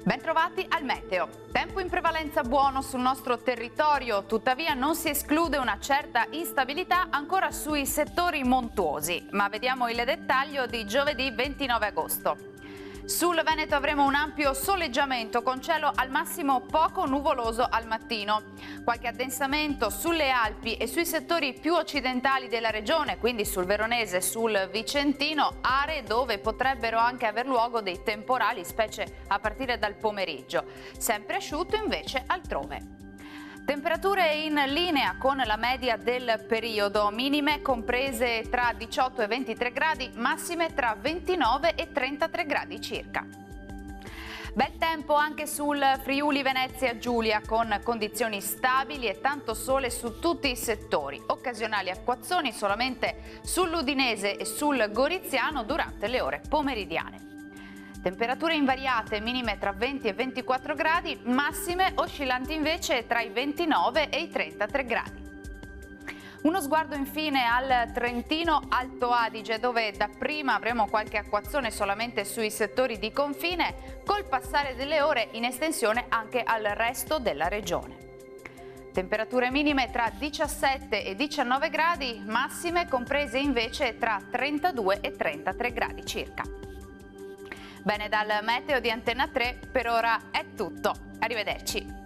Bentrovati al meteo. Tempo in prevalenza buono sul nostro territorio, tuttavia non si esclude una certa instabilità ancora sui settori montuosi, ma vediamo il dettaglio di giovedì 29 agosto. Sul Veneto avremo un ampio soleggiamento con cielo al massimo poco nuvoloso al mattino. Qualche addensamento sulle Alpi e sui settori più occidentali della regione, quindi sul Veronese e sul Vicentino, aree dove potrebbero anche aver luogo dei temporali, specie a partire dal pomeriggio. Sempre asciutto invece altrove. Temperature in linea con la media del periodo, minime comprese tra 18 e 23 gradi, massime tra 29 e 33 gradi circa. Bel tempo anche sul Friuli Venezia Giulia, con condizioni stabili e tanto sole su tutti i settori, occasionali acquazzoni solamente sull'Udinese e sul Goriziano durante le ore pomeridiane. Temperature invariate, minime tra 20 e 24 gradi, massime oscillanti invece tra i 29 e i 33 gradi. Uno sguardo infine al Trentino Alto Adige, dove dapprima avremo qualche acquazzone solamente sui settori di confine, col passare delle ore in estensione anche al resto della regione. Temperature minime tra 17 e 19 gradi, massime comprese invece tra 32 e 33 gradi circa. Bene, dal meteo di Antenna 3 per ora è tutto. Arrivederci.